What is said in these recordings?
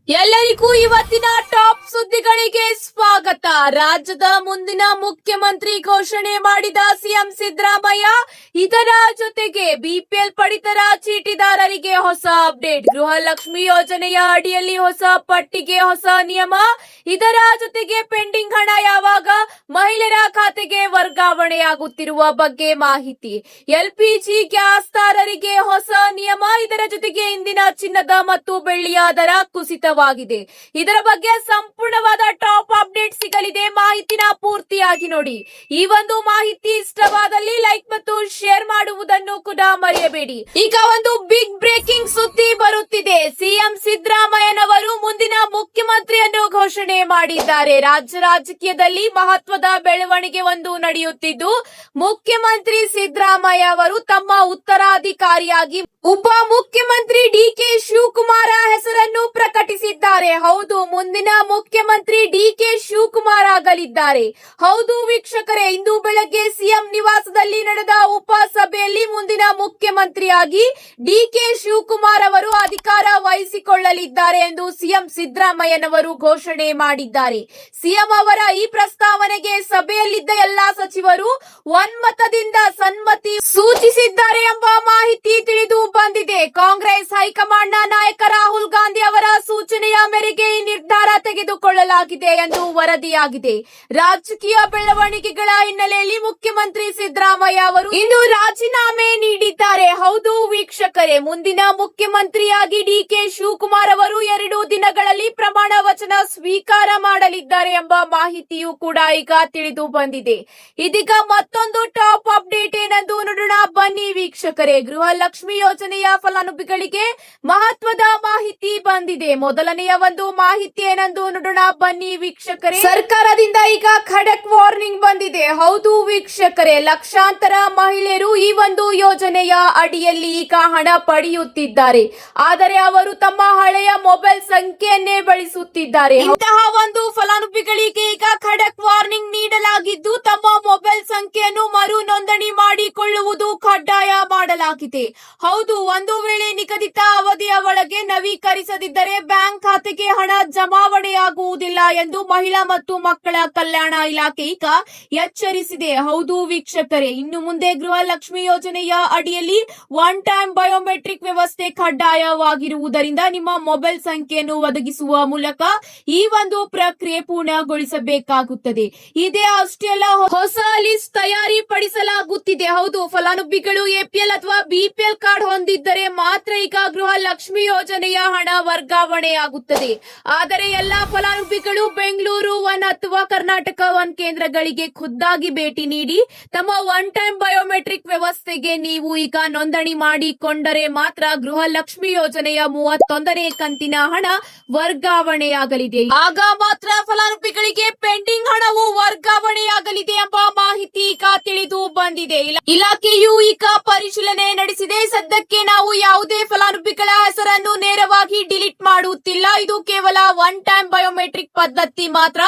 ಎಲ್ಲರಿಗೂ ಇವತ್ತಿನ ಟಾಪ್ ಸುದ್ದಿಗಳಿಗೆ ಸ್ವಾಗತ. ರಾಜ್ಯದ ಮುಂದಿನ ಮುಖ್ಯಮಂತ್ರಿ ಘೋಷಣೆ ಮಾಡಿದ ಸಿಎಂ ಸಿದ್ದರಾಮಯ್ಯ. ಇದರ ಜೊತೆಗೆ ಬಿಪಿಎಲ್ ಪಡಿತರ ಚೀಟಿದಾರರಿಗೆ ಹೊಸ ಅಪ್ಡೇಟ್. ಗೃಹಲಕ್ಷ್ಮಿ ಯೋಜನೆಯ ಅಡಿಯಲ್ಲಿ ಹೊಸ ಪಟ್ಟಿಗೆ ಹೊಸ ನಿಯಮ. ಇದರ ಜೊತೆಗೆ ಪೆಂಡಿಂಗ್ ಹಣ ಯಾವಾಗ ಮಹಿಳೆಯರ ಖಾತೆಗೆ ವರ್ಗಾವಣೆಯಾಗುತ್ತಿರುವ ಬಗ್ಗೆ ಮಾಹಿತಿ. ಎಲ್ಪಿಜಿ ಗ್ಯಾಸ್ದಾರರಿಗೆ ಹೊಸ ನಿಯಮ. ಇದರ ಜೊತೆಗೆ ಇಂದಿನ ಚಿನ್ನದ ಮತ್ತು ಬೆಳ್ಳಿಯ ದರ ಕುಸಿತವಾಗಿದೆ. ಇದರ ಬಗ್ಗೆ ಸಂಪೂರ್ಣವಾದ ಟಾಪ್ ಅಪ್ಡೇಟ್ ಸಿಗಲಿದೆ. ಮಾಹಿತಿನ ಪೂರ್ತಿಯಾಗಿ ನೋಡಿ. ಈ ಒಂದು ಮಾಹಿತಿ ಇಷ್ಟವಾದಲ್ಲಿ ಲೈಕ್ ಮತ್ತು ಶೇರ್ ಮಾಡುವುದನ್ನು ಕೂಡ ಮರೆಯಬೇಡಿ. ಈಗ ಒಂದು ಬಿಗ್ ಬ್ರೇಕಿಂಗ್ ಸುದ್ದಿ ಬರುತ್ತಿದೆ. ಸಿಎಂ ಸಿದ್ದರಾಮಯ್ಯನವರು ಮುಂದಿನ ಮುಖ್ಯಮಂತ್ರಿಯನ್ನು ಘೋಷಣೆ ಮಾಡಿದ್ದಾರೆ. ರಾಜ್ಯ ರಾಜಕೀಯದಲ್ಲಿ ಮಹತ್ವದ ಬೆಳವಣಿಗೆ ಒಂದು ನಡೆಯುತ್ತಿದ್ದು, ಮುಖ್ಯಮಂತ್ರಿ ಸಿದ್ದರಾಮಯ್ಯ ಅವರು ತಮ್ಮ ಉತ್ತರಾಧಿಕಾರಿಯಾಗಿ ಉಪ ಮುಖ್ಯಮಂತ್ರಿ ಡಿಕೆ ಶಿವಕುಮಾರ್ ಹೆಸರನ್ನು ಪ್ರಕಟಿಸಿದ್ದಾರೆ. ಹೌದು, ಮುಂದಿನ ಮುಖ್ಯಮಂತ್ರಿ ಡಿಕೆ ಶಿವಕುಮಾರ್ ಆಗಲಿದ್ದಾರೆ. ಹೌದು ವೀಕ್ಷಕರೇ, ಇಂದು ಬೆಳಗ್ಗೆ ಸಿಎಂ ನಿವಾಸದಲ್ಲಿ ನಡೆದ ಉಪ ಸಭೆಯಲ್ಲಿ ಮುಂದಿನ ಮುಖ್ಯಮಂತ್ರಿಯಾಗಿ ಡಿಕೆ ಶಿವಕುಮಾರ್ ಅವರು ಅಧಿಕಾರ ವಹಿಸಿಕೊಳ್ಳಲಿದ್ದಾರೆ ಎಂದು ಸಿಎಂ ಸಿದ್ದರಾಮಯ್ಯನವರು ಘೋಷಣೆ ಮಾಡಿದ್ದಾರೆ. ಸಿಎಂ ಅವರ ಈ ಪ್ರಸ್ತಾವನೆಗೆ ಸಭೆಯಲ್ಲಿದ್ದ ಎಲ್ಲಾ ಸಚಿವರು ಒಮ್ಮತದಿಂದ ಸಮ್ಮತಿ ಸೂಚಿಸಿದ್ದಾರೆ ಎಂಬ ಮಾಹಿತಿ ತಿಳಿದು ಬಂದಿದೆ. ಕಾಂಗ್ರೆಸ್ ಹೈಕಮಾಂಡ್ನ ನಾಯಕ ರಾಹುಲ್ ಗಾಂಧಿ ಅವರ ಸೂಚನೆಯ ಮೇರೆಗೆ ಈ ನಿರ್ಧಾರ ತೆಗೆದುಕೊಳ್ಳಲಾಗಿದೆ ಎಂದು ವರದಿಯಾಗಿದೆ. ರಾಜಕೀಯ ಬೆಳವಣಿಗೆಗಳ ಹಿನ್ನೆಲೆಯಲ್ಲಿ ಮುಖ್ಯಮಂತ್ರಿ ಸಿದ್ದರಾಮಯ್ಯ ಅವರು ಇಂದು ರಾಜೀನಾಮೆ ನೀಡಿದ್ದಾರೆ. ಹೌದು ವೀಕ್ಷಕರೇ, ಮುಂದಿನ ಮುಖ್ಯಮಂತ್ರಿಯಾಗಿ ಡಿಕೆ ಶಿವಕುಮಾರ್ ಅವರು 2 ದಿನಗಳಲ್ಲಿ ಪ್ರಮಾಣ ವಚನ ಸ್ವೀಕಾರ ಮಾಡಲಿದ್ದಾರೆ ಎಂಬ ಮಾಹಿತಿಯೂ ಕೂಡ ಈಗ ತಿಳಿದು ಬಂದಿದೆ. ಇದೀಗ ಮತ್ತೊಂದು ಟಾಪ್ ಅಪ್ಡೇಟ್ ಏನೆಂದು ನೋಡೋಣ ಬನ್ನಿ ವೀಕ್ಷಕರೇ. ಗೃಹಲಕ್ಷ್ಮಿ ಯೋಜನೆಯ ಫಲಾನುಭವಿಗಳಿಗೆ ಮಹತ್ವದ ಮಾಹಿತಿ ಬಂದಿದೆ. ಮೊದಲನೆಯ ಒಂದು ಮಾಹಿತಿ ಏನೆಂದು ನೋಡೋಣ ಬನ್ನಿ ವೀಕ್ಷಕರೇ. ಸರ್ಕಾರದಿಂದ ಈಗ ಖಡಕ್ ವಾರ್ನಿಂಗ್ ಬಂದಿದೆ. ಹೌದು ವೀಕ್ಷಕರೇ, ಲಕ್ಷಾಂತರ ಮಹಿಳೆಯರು ಈ ಒಂದು ಯೋಜನೆಯ ಅಡಿಯಲ್ಲಿ ಈಗ ಹಣ ಪಡೆಯುತ್ತಿದ್ದಾರೆ. ಆದರೆ ಅವರು ತಮ್ಮ ಹಳೆಯ ಮೊಬೈಲ್ ಸಂಖ್ಯೆಯನ್ನೇ ಬಳಸುತ್ತಿದ್ದಾರೆ. ಇಂತಹ ಒಂದು ಫಲಾನುಭವಿಗಳಿಗೆ ಈಗ ಖಡಕ್ ವಾರ್ನಿಂಗ್ ನೀಡಲಾಗಿದ್ದು, ತಮ್ಮ ಮೊಬೈಲ್ ಸಂಖ್ಯೆಯನ್ನು ಮರು ನೋಂದಣಿ ಮಾಡಿಕೊಳ್ಳುವುದು ಕಡ್ಡಾಯ ಮಾಡಲಾಗಿದೆ. ಹೌದು, ಒಂದು ವೇಳೆ ನಿಗದಿತ ಅವಧಿಯ ಒಳಗೆ ನವೀಕರಿಸದಿದ್ದರೆ ಬ್ಯಾಂಕ್ ಖಾತೆಗೆ ಹಣ ಜಮಾವಣೆಯಾಗುವುದಿಲ್ಲ ಎಂದು ಮಹಿಳಾ ಮತ್ತು ಮಕ್ಕಳ ಕಲ್ಯಾಣ ಇಲಾಖೆ ಈಗ ಎಚ್ಚರಿಸಿದೆ. ಹೌದು ವೀಕ್ಷಕರೇ, ಇನ್ನು ಮುಂದೆ ಗೃಹಲಕ್ಷ್ಮಿ ಯೋಜನೆಯ ಅಡಿಯಲ್ಲಿ ಒನ್ ಟೈಮ್ ಬಯೋಮೆಟ್ರಿಕ್ ವ್ಯವಸ್ಥೆ ಕಡ್ಡಾಯವಾಗಿರುವುದರಿಂದ ನಿಮ್ಮ ಮೊಬೈಲ್ ಸಂಖ್ಯೆಯನ್ನು ಒದಗಿಸುವ ಮೂಲಕ ಈ ಒಂದು ಪ್ರಕ್ರಿಯೆ ಪೂರ್ಣಗೊಳಿಸಬೇಕಾಗುತ್ತದೆ. ಇದೇ ಅಷ್ಟೇ ಅಲ್ಲ, ಹೊಸ ಲಿಸ್ಟ್ ತಯಾರಿ ಪಡಿಸಲಾಗುತ್ತಿದೆ. ಹೌದು, ಫಲಾನುಭವಿಗಳು ಎಪಿಎಲ್ ಅಥವಾ ಬಿಪಿಎಲ್ ಕಾರ್ಡ್ ಹೊಂದಿದ್ದರೆ ಮಾತ್ರ ಈಗ ಗೃಹಲಕ್ಷ್ಮಿ ಯೋಜನೆಯ ಹಣ ವರ್ಗಾವಣೆಯಾಗುತ್ತದೆ. ಆದರೆ ಎಲ್ಲಾ ಫಲಾನುಭವಿಗಳು ಬೆಂಗಳೂರು 1 ಅಥವಾ ಕರ್ನಾಟಕ 1 ಕೇಂದ್ರಗಳಿಗೆ ಖುದ್ದಾಗಿ ಭೇಟಿ ನೀಡಿ ತಮ್ಮ ಒನ್ ಟೈಮ್ ಬಯೋಮೆಟ್ರಿಕ್ ವ್ಯವಸ್ಥೆಗೆ ನೀವು ಈಗ ನೋಂದಣಿ ಮಾಡಿಕೊಂಡರೆ ಮಾತ್ರ ಗೃಹಲಕ್ಷ್ಮಿ ಯೋಜನೆಯ 31ನೇ ಕಂತಿನ ಹಣ ವರ್ಗಾವಣೆಯಾಗಲಿದೆ. ಆಗ ಮಾತ್ರ ಫಲಾನುಭವಿಗಳಿಗೆ ಪೆಂಡಿಂಗ್ ಹಣವು ವರ್ಗಾವಣೆಯಾಗಲಿದೆ ಎಂಬ ಮಾಹಿತಿ ಈಗ ತಿಳಿದು ಬಂದಿದೆ. ಇಲಾಖೆಯು ಈಗ ಪರಿಶೀಲನೆ ನಡೆಸಿದೆ. ಸದ್ಯಕ್ಕೆ ನಾವು ಯಾವುದೇ ಫಲಾನುಭವಿಗಳ ಹೆಸರನ್ನು ನೇರವಾಗಿ ಡಿಲೀಟ್ ಮಾಡುತ್ತಿಲ್ಲ. ಇದು ಕೇವಲ ಒನ್ ಟೈಮ್ ಬಯೋಮೆಟ್ರಿಕ್ ಪದ್ಧತಿ ಮಾತ್ರ.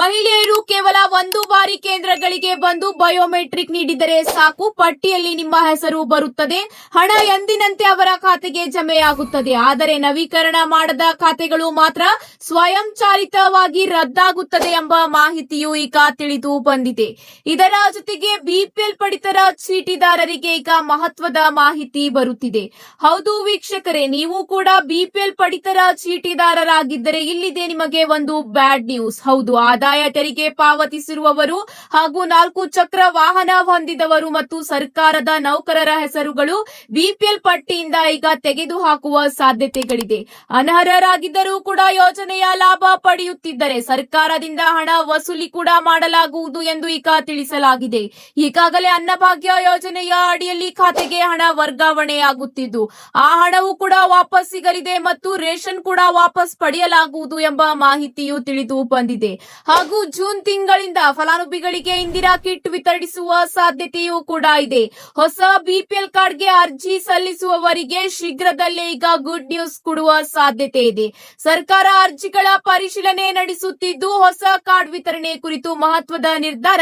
ಮಹಿಳೆಯರು ಕೇವಲ 1 ಬಾರಿ ಕೇಂದ್ರಗಳಿಗೆ ಬಂದು ಬಯೋಮೆಟ್ರಿಕ್ ನೀಡಿದರೆ ಸಾಕು, ಪಟ್ಟಿಯಲ್ಲಿ ನಿಮ್ಮ ಹೆಸರು ಬರುತ್ತದೆ. ಹಣ ಎಂದಿನಂತೆ ಅವರ ಖಾತೆಗೆ ಜಮೆಯಾಗುತ್ತದೆ. ಆದರೆ ನವೀಕರಣ ಮಾಡದ ಖಾತೆಗಳು ಮಾತ್ರ ಸ್ವಯಂಚಾಲಿತವಾಗಿ ರದ್ದಾಗುತ್ತದೆ ಎಂಬ ಮಾಹಿತಿಯು ಈಗ ತಿಳಿದು ಬಂದಿದೆ. ಇದರ ಜೊತೆಗೆ ಬಿಪಿಎಲ್ ಪಡಿತರ ಚೀಟಿದಾರರಿಗೆ ಈಗ ಮಹತ್ವದ ಮಾಹಿತಿ ಬರುತ್ತಿದೆ. ಹೌದು ವೀಕ್ಷಕರೇ, ನೀವು ಕೂಡ ಬಿಪಿಎಲ್ ಪಡಿತರ ಚೀಟಿದಾರರಾಗಿದ್ದರೆ ಇಲ್ಲಿದೆ ನಿಮಗೆ ಒಂದು ಬ್ಯಾಡ್ ನ್ಯೂಸ್. ಹೌದು, ಆದಾಯ ತೆರಿಗೆ ಪಾವತಿಸಿರುವವರು ಹಾಗೂ 4 ಚಕ್ರ ವಾಹನ ಹೊಂದಿದವರು ಮತ್ತು ಸರ್ಕಾರದ ನೌಕರರ ಹೆಸರುಗಳು ಬಿಪಿಎಲ್ ಪಟ್ಟಿಯಿಂದ ಈಗ ತೆಗೆದುಹಾಕುವ ಸಾಧ್ಯತೆಗಳಿದೆ. ಅನರ್ಹರಾಗಿದ್ದರೂ ಕೂಡ ಯೋಜನೆಯ ಲಾಭ ಪಡೆಯುತ್ತಿದ್ದರೆ ಸರ್ಕಾರದಿಂದ ಹಣ ವಸೂಲಿ ಕೂಡ ಮಾಡಲಾಗುವುದು ಎಂದು ಈಗ ತಿಳಿಸಲಾಗಿದೆ. ಈಗಾಗಲೇ ಅನ್ನಭಾಗ್ಯ ಯೋಜನೆಯ ಅಡಿಯಲ್ಲಿ ಖಾತೆಗೆ ಹಣ ವರ್ಗಾವಣೆಯಾಗುತ್ತಿದ್ದು, ಆ ಹಣವು ಕೂಡ ವಾಪಸ್ ಸಿಗಲಿದೆ ಮತ್ತು ರೇಷನ್ ಕೂಡ ವಾಪಸ್ ಪಡೆಯಲಾಗುವುದು ಎಂಬ ಮಾಹಿತಿಯು ತಿಳಿದು ಬಂದಿದೆ. ಹಾಗೂ ಜೂನ್ ತಿಂಗಳಿಂದ ಫಲಾನುಭವಿಗಳಿಗೆ ಇಂದಿರಾ ಕಿಟ್ ವಿತರಿಸುವ ಸಾಧ್ಯತೆಯೂ ಕೂಡ ಇದೆ. ಹೊಸ ಬಿಪಿಎಲ್ ಕಾರ್ಡ್ಗೆ ಅರ್ಜಿ ಸಲ್ಲಿಸುವವರಿಗೆ ಶೀಘ್ರದಲ್ಲೇ ಈಗ ಗುಡ್ ನ್ಯೂಸ್ ಕೊಡುವ ಸಾಧ್ಯತೆ ಸಾಧ್ಯತೆ ಇದೆ. ಸರ್ಕಾರ ಅರ್ಜಿಗಳ ಪರಿಶೀಲನೆ ನಡೆಸುತ್ತಿದ್ದು ಹೊಸ ಕಾರ್ಡ್ ವಿತರಣೆ ಕುರಿತು ಮಹತ್ವದ ನಿರ್ಧಾರ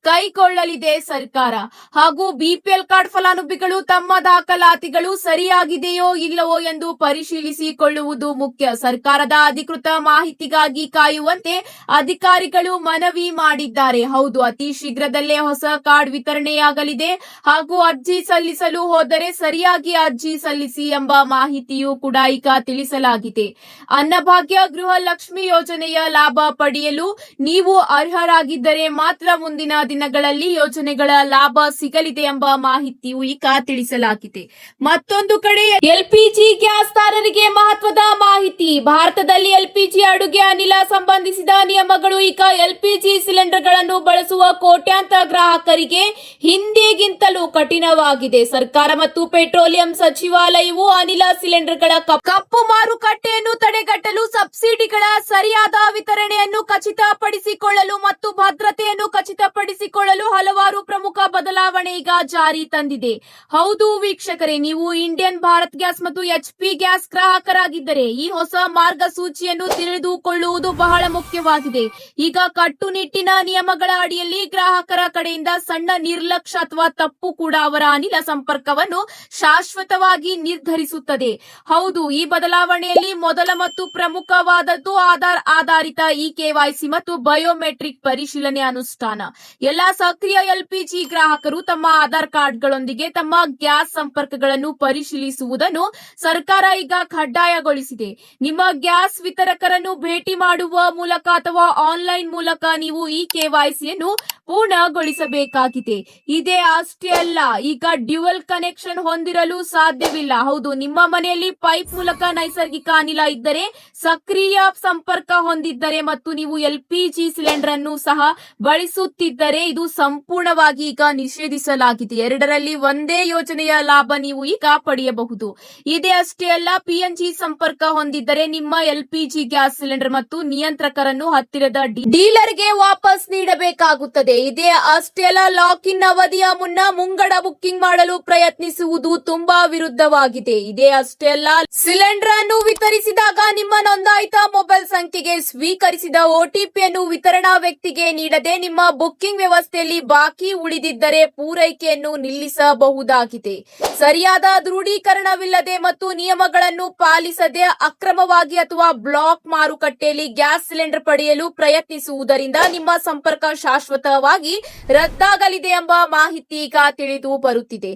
ಕೈಗೊಳ್ಳಲಿದೆ ಸರ್ಕಾರ. ಹಾಗೂ ಬಿಪಿಎಲ್ ಕಾರ್ಡ್ ಫಲಾನುಭವಿಗಳು ತಮ್ಮ ದಾಖಲಾತಿಗಳು ಸರಿಯಾಗಿದೆಯೋ ಇಲ್ಲವೋ ಎಂದು ಪರಿಶೀಲಿಸಿಕೊಳ್ಳುವುದು ಮುಖ್ಯ. ಸರ್ಕಾರದ ಅಧಿಕೃತ ಮಾಹಿತಿಗಾಗಿ ಕಾಯುವಂತೆ ಅಧಿಕಾರಿಗಳು ಮನವಿ ಮಾಡಿದ್ದಾರೆ. ಹೌದು, ಅತಿ ಶೀಘ್ರದಲ್ಲೇ ಹೊಸ ಕಾರ್ಡ್ ವಿತರಣೆಯಾಗಲಿದೆ. ಹಾಗೂ ಅರ್ಜಿ ಸಲ್ಲಿಸಲು ಹೋದರೆ ಸರಿಯಾಗಿ ಅರ್ಜಿ ಸಲ್ಲಿಸಿ ಎಂಬ ಮಾಹಿತಿಯೂ ಕೂಡ ಈಗ ತಿಳಿಸಲಾಗಿದೆ. ಅನ್ನಭಾಗ್ಯ, ಗೃಹ ಲಕ್ಷ್ಮಿ ಯೋಜನೆಯ ಲಾಭ ಪಡೆಯಲು ನೀವು ಅರ್ಹರಾಗಿದ್ದರೆ ಮಾತ್ರ ಮುಂದಿನ ದಿನಗಳಲ್ಲಿ ಯೋಜನೆಗಳ ಲಾಭ ಸಿಗಲಿದೆ ಎಂಬ ಮಾಹಿತಿಯೂ ಈಗ ತಿಳಿಸಲಾಗಿದೆ. ಮತ್ತೊಂದು ಕಡೆ ಎಲ್ಪಿಜಿ ಗ್ಯಾಸ್ದಾರರಿಗೆ ಮಹತ್ವದ ಮಾಹಿತಿ. ಭಾರತದಲ್ಲಿ ಎಲ್ಪಿಜಿ ಅಡುಗೆ ಅನಿಲ ಸಂಬಂಧಿಸಿದ ನಿಯಮಗಳು ಈಗ ಎಲ್ಪಿಜಿ ಸಿಲಿಂಡರ್ಗಳನ್ನು ಬಳಸುವ ಕೋಟ್ಯಾಂತರ ಗ್ರಾಹಕರಿಗೆ ಹಿಂದೆಗಿಂತಲೂ ಕಠಿಣವಾಗಿದೆ. ಸರ್ಕಾರ ಮತ್ತು ಪೆಟ್ರೋಲಿಯಂ ಸಚಿವಾಲಯವು ಅನಿಲ ಸಿಲಿಂಡರ್ಗಳ ಕಪ್ಪು ಮಾರುಕಟ್ಟೆಯನ್ನು ತಡೆಗಟ್ಟಲು ಸಬ್ಸಿಡಿಗಳ ಸರಿಯಾದ ವಿತರಣೆಯನ್ನು ಖಚಿತಪಡಿಸಿಕೊಳ್ಳಲು ಮತ್ತು ಭದ್ರತೆಯನ್ನು ಖಚಿತಪಡಿಸಿಕೊಳ್ಳಲು ಹಲವಾರು ಪ್ರಮುಖ ಬದಲಾವಣೆ ಈಗ ಜಾರಿ ತಂದಿದೆ. ಹೌದು ವೀಕ್ಷಕರೇ, ನೀವು ಇಂಡಿಯನ್ ಭಾರತ್ ಗ್ಯಾಸ್ ಮತ್ತು ಎಚ್ಪಿ ಗ್ಯಾಸ್ ಗ್ರಾಹಕರಾಗಿದ್ದರೆ ಈ ಹೊಸ ಮಾರ್ಗಸೂಚಿಯನ್ನು ತಿಳಿದುಕೊಳ್ಳುವುದು ಬಹಳ ಮುಖ್ಯವಾಗಿದೆ. ಈಗ ಕಟ್ಟುನಿಟ್ಟಿನ ನಿಯಮಗಳ ಅಡಿಯಲ್ಲಿ ಗ್ರಾಹಕರ ಕಡೆಯಿಂದ ಸಣ್ಣ ನಿರ್ಲಕ್ಷ್ಯ ಅಥವಾ ತಪ್ಪು ಕೂಡ ಅವರ ಅನಿಲ ಸಂಪರ್ಕವನ್ನು ಶಾಶ್ವತವಾಗಿ ನಿರ್ಧರಿಸುತ್ತದೆ. ಹೌದು, ಈ ಬದಲಾವಣೆಯಲ್ಲಿ ಮೊದಲ ಮತ್ತು ಪ್ರಮುಖವಾದದ್ದು ಆಧಾರ್ ಆಧಾರಿತ ಕೆವೈಸಿ ಮತ್ತು ಬಯೋಮೆಟ್ರಿಕ್ ಪರಿಶೀಲನೆ ಅನುಷ್ಠಾನ. ಎಲ್ಲಾ ಸಕ್ರಿಯ ಎಲ್ಪಿಜಿ ಗ್ರಾಹಕರು ತಮ್ಮ ಆಧಾರ್ ಕಾರ್ಡ್ಗಳೊಂದಿಗೆ ತಮ್ಮ ಗ್ಯಾಸ್ ಸಂಪರ್ಕಗಳನ್ನು ಪರಿಶೀಲಿಸುವುದನ್ನು ಸರ್ಕಾರ ಈಗ ಕಡ್ಡಾಯಗೊಳಿಸಿದೆ. ನಿಮ್ಮ ಗ್ಯಾಸ್ ವಿತರಕರನ್ನು ಭೇಟಿ ಮಾಡುವ ಮೂಲಕ ಅಥವಾ ಆನ್ಲೈನ್ ಮೂಲಕ ನೀವು ಕೆವೈಸಿಯನ್ನು ಪೂರ್ಣಗೊಳಿಸಬೇಕಾಗಿದೆ. ಇದೇ ಅಷ್ಟೇ ಅಲ್ಲ, ಈಗ ಡ್ಯುಯಲ್ ಕನೆಕ್ಷನ್ ಹೊಂದಿರಲು ಸಾಧ್ಯವಿಲ್ಲ. ಹೌದು, ನಿಮ್ಮ ಮನೆಯಲ್ಲಿ ಪೈಪ್ ಮೂಲಕ ನೈಸರ್ಗಿಕ ಅನಿಲ ಇದ್ದರೆ, ಸಕ್ರಿಯ ಸಂಪರ್ಕ ಹೊಂದಿದ್ದರೆ ಮತ್ತು ನೀವು ಎಲ್ಪಿಜಿ ಸಿಲಿಂಡರ್ ಅನ್ನು ಸಹ ಬಳಸುತ್ತಿದ್ದರೆ ಇದು ಸಂಪೂರ್ಣವಾಗಿ ಈಗ ನಿಷೇಧಿಸಲಾಗಿದೆ. ಎರಡರಲ್ಲಿ ಒಂದೇ ಯೋಜನೆಯ ಲಾಭ ನೀವು ಈಗ ಪಡೆಯಬಹುದು. ಇದೇ ಅಷ್ಟೇ ಅಲ್ಲ, ಪಿಎನ್ಜಿ ಸಂಪರ್ಕ ಹೊಂದಿದ್ದರೆ ನಿಮ್ಮ ಎಲ್ಪಿಜಿ ಗ್ಯಾಸ್ ಸಿಲಿಂಡರ್ ಮತ್ತು ನಿಯಂತ್ರಕರನ್ನು ಹತ್ತಿರದ ಡೀಲರ್ಗೆ ವಾಪಸ್ ನೀಡಬೇಕಾಗುತ್ತದೆ. ಇದೇ ಅಷ್ಟೇ ಅಲ್ಲ, ಲಾಕ್ ಇನ್ ಅವಧಿಯ ಮುನ್ನ ಮುಂಗಡ ಬುಕ್ಕಿಂಗ್ ಮಾಡಲು ಪ್ರಯತ್ನಿಸುವುದು ತುಂಬಾ ವಿರುದ್ಧವಾಗಿದೆ. ಇದೇ ಅಷ್ಟೇ ಅಲ್ಲ, ಸಿಲಿಂಡರ್ ಅನ್ನು ವಿತರಿಸಿದಾಗ ನಿಮ್ಮ ನೋಂದಾಯಿತ ಮೊಬೈಲ್ ಸಂಖ್ಯೆಗೆ ಸ್ವೀಕರಿಸಿದ ಒಟಿಪಿಯನ್ನು ವಿತರಣಾ ವ್ಯಕ್ತಿಗೆ ನೀಡದೆ ನಿಮ್ಮ ಬುಕ್ಕಿಂಗ್ ವ್ಯವಸ್ಥೆಯಲ್ಲಿ ಬಾಕಿ ಉಳಿದಿದ್ದರೆ ಪೂರೈಕೆಯನ್ನು ನಿಲ್ಲಿಸಬಹುದಾಗಿದೆ. ಸರಿಯಾದ ದೃಢೀಕರಣವಿಲ್ಲದೆ ಮತ್ತು ನಿಯಮಗಳನ್ನು ಪಾಲಿಸದೆ ಅಕ್ರಮವಾಗಿ ಅಥವಾ ಬ್ಲಾಕ್ ಮಾರುಕಟ್ಟೆಯಲ್ಲಿ ಗ್ಯಾಸ್ ಸಿಲಿಂಡರ್ ಪಡೆಯಲು ಪ್ರಯತ್ನಿಸುವುದರಿಂದ ನಿಮ್ಮ ಸಂಪರ್ಕ ಶಾಶ್ವತವಾಗಿ ರದ್ದಾಗಲಿದೆ ಎಂಬ ಮಾಹಿತಿ ಈಗ ತಿಳಿದು ಬರುತ್ತಿದೆ.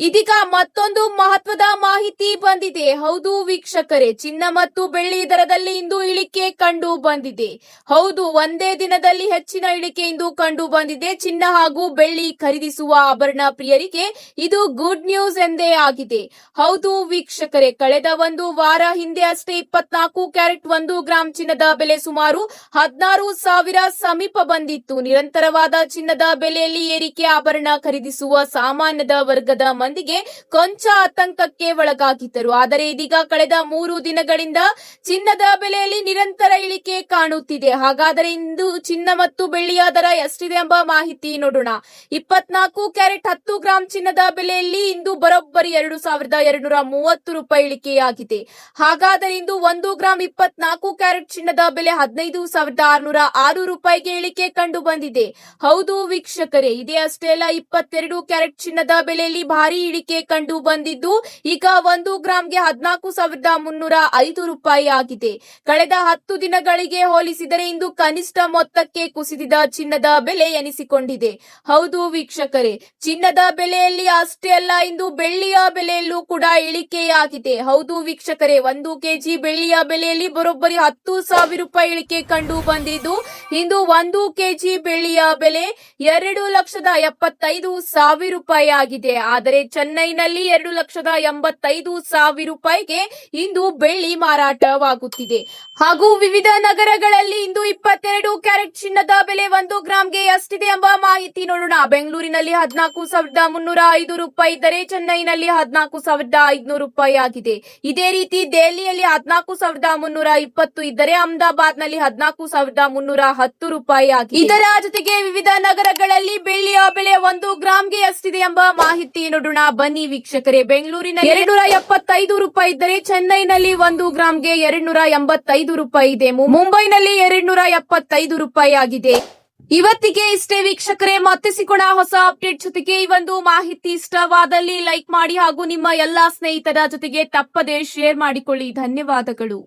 ಇದೀಗ ಮತ್ತೊಂದು ಮಹತ್ವದ ಮಾಹಿತಿ ಬಂದಿದೆ. ಹೌದು ವೀಕ್ಷಕರೇ, ಚಿನ್ನ ಮತ್ತು ಬೆಳ್ಳಿ ದರದಲ್ಲಿ ಇಂದು ಇಳಿಕೆ ಕಂಡು ಬಂದಿದೆ. ಹೌದು, ಒಂದೇ ದಿನದಲ್ಲಿ ಹೆಚ್ಚಿನ ಇಳಿಕೆ ಇಂದು ಕಂಡು ಬಂದಿದೆ. ಚಿನ್ನ ಹಾಗೂ ಬೆಳ್ಳಿ ಖರೀದಿಸುವ ಆಭರಣ ಪ್ರಿಯರಿಗೆ ಇದು ಗುಡ್ ನ್ಯೂಸ್ ಎಂದೇ ಆಗಿದೆ. ಹೌದು ವೀಕ್ಷಕರೇ, ಕಳೆದ ಒಂದು ವಾರ ಹಿಂದೆ ಅಷ್ಟೇ 24 ಕ್ಯಾರೆಟ್ 1 ಗ್ರಾಂ ಚಿನ್ನದ ಬೆಲೆ ಸುಮಾರು 16,000 ಸಮೀಪ ಬಂದಿತ್ತು. ನಿರಂತರವಾದ ಚಿನ್ನದ ಬೆಲೆಯಲ್ಲಿ ಏರಿಕೆ ಆಭರಣ ಖರೀದಿಸುವ ಸಾಮಾನ್ಯದ ವರ್ಗದ ಮಂದಿಗೆ ಕೊಂಚ ಆತಂಕಕ್ಕೆ ಒಳಗಾಗಿದ್ದರು. ಆದರೆ ಇದೀಗ ಕಳೆದ 3 ದಿನಗಳಿಂದ ಚಿನ್ನದ ಬೆಲೆಯಲ್ಲಿ ನಿರಂತರ ಇಳಿಕೆ ಕಾಣುತ್ತಿದೆ. ಹಾಗಾದರೆ ಇಂದು ಚಿನ್ನ ಮತ್ತು ಬೆಳ್ಳಿಯ ದರ ಎಷ್ಟಿದೆ ಎಂಬ ಮಾಹಿತಿ ನೋಡೋಣ. 24 ಕ್ಯಾರೆಟ್ 10 ಗ್ರಾಂ ಚಿನ್ನದ ಬೆಲೆಯಲ್ಲಿ ಇಂದು ಬರೋಬ್ಬರಿ 2,230 ರೂಪಾಯಿ ಇಳಿಕೆಯಾಗಿದೆ. ಹಾಗಾದರೆ ಇಂದು 1 ಗ್ರಾಂ 24 ಕ್ಯಾರೆಟ್ ಚಿನ್ನದ ಬೆಲೆ 15,606 ರೂಪಾಯಿಗೆ ಇಳಿಕೆ ಕಂಡು ಬಂದಿದೆ. ಹೌದು ವೀಕ್ಷಕರೇ, ಇದೇ ಅಷ್ಟೇ ಅಲ್ಲ, 22 ಕ್ಯಾರೆಟ್ ಚಿನ್ನದ ಬೆಲೆಯಲ್ಲಿ ಭಾರಿ ಇಳಿಕೆ ಕಂಡು ಬಂದಿದ್ದು ಈಗ 1 ಗ್ರಾಂಗೆ 14,305 ರೂಪಾಯಿ ಆಗಿದೆ. ಕಳೆದ 10 ದಿನಗಳಿಗೆ ಹೋಲಿಸಿದರೆ ಇಂದು ಕನಿಷ್ಠ ಮೊತ್ತಕ್ಕೆ ಕುಸಿದಿದ ಚಿನ್ನದ ಬೆಲೆ ಎನಿಸಿಕೊಂಡಿದೆ. ಹೌದು ವೀಕ್ಷಕರೇ, ಚಿನ್ನದ ಬೆಲೆಯಲ್ಲಿ ಅಷ್ಟೇ ಅಲ್ಲ, ಇಂದು ಬೆಳ್ಳಿಯ ಬೆಲೆಯಲ್ಲೂ ಕೂಡ ಇಳಿಕೆಯಾಗಿದೆ. ಹೌದು ವೀಕ್ಷಕರೇ, 1 ಕೆಜಿ ಬೆಳ್ಳಿಯ ಬೆಲೆಯಲ್ಲಿ ಬರೋಬ್ಬರಿ 10,000 ರೂಪಾಯಿ ಇಳಿಕೆ ಕಂಡು ಬಂದಿದ್ದು ಇಂದು 1 ಕೆಜಿ ಬೆಳ್ಳಿಯ ಬೆಲೆ 2,75,000 ರೂಪಾಯಿ ಆಗಿದೆ. ಆದರೆ ಚೆನ್ನೈನಲ್ಲಿ 2,85,000 ರೂಪಾಯಿಗೆ ಇಂದು ಬೆಳ್ಳಿ ಮಾರಾಟವಾಗುತ್ತಿದೆ. ಹಾಗೂ ವಿವಿಧ ನಗರಗಳಲ್ಲಿ ಇಂದು 22 ಕ್ಯಾರೆಟ್ ಚಿನ್ನದ ಬೆಲೆ 1 ಗ್ರಾಂಗೆ ಎಷ್ಟಿದೆ ಎಂಬ ಮಾಹಿತಿ ನೋಡೋಣ. ಬೆಂಗಳೂರಿನಲ್ಲಿ 14,305 ರೂಪಾಯಿ ಇದ್ದರೆ ಚೆನ್ನೈನಲ್ಲಿ 14,500 ರೂಪಾಯಿ ಆಗಿದೆ. ಇದೇ ರೀತಿ ದೆಹಲಿಯಲ್ಲಿ 14,320 ಇದ್ದರೆ ಅಹಮದಾಬಾದ್ನಲ್ಲಿ 14,310 ರೂಪಾಯಿ ಆಗಿದೆ. ಇದರ ಜೊತೆಗೆ ವಿವಿಧ ನಗರಗಳಲ್ಲಿ ಬೆಳ್ಳಿಯ ಬೆಲೆ 1 ಗ್ರಾಂಗೆ ಎಷ್ಟಿದೆ ಎಂಬ ಮಾಹಿತಿ ನೋಡೋಣ. ನೋಡೋಣ ಬನ್ನಿ ವೀಕ್ಷಕರೇ. ಬೆಂಗಳೂರಿನಲ್ಲಿ 275 ರೂಪಾಯಿ ಇದ್ದರೆ ಚೆನ್ನೈನಲ್ಲಿ 1 ಗ್ರಾಂಗೆ 285 ರೂಪಾಯಿ ಇದೆ. ಮುಂಬೈನಲ್ಲಿ 275 ರೂಪಾಯಿ ಆಗಿದೆ. ಇವತ್ತಿಗೆ ಇಷ್ಟೇ ವೀಕ್ಷಕರೇ, ಮತ್ತೆ ಸಿಗೋಣ ಹೊಸ ಅಪ್ಡೇಟ್ ಜೊತೆಗೆ. ಈ ಒಂದು ಮಾಹಿತಿ ಇಷ್ಟವಾದಲ್ಲಿ ಲೈಕ್ ಮಾಡಿ ಹಾಗೂ ನಿಮ್ಮ ಎಲ್ಲಾ ಸ್ನೇಹಿತರ ಜೊತೆಗೆ ತಪ್ಪದೆ ಶೇರ್ ಮಾಡಿಕೊಳ್ಳಿ. ಧನ್ಯವಾದಗಳು.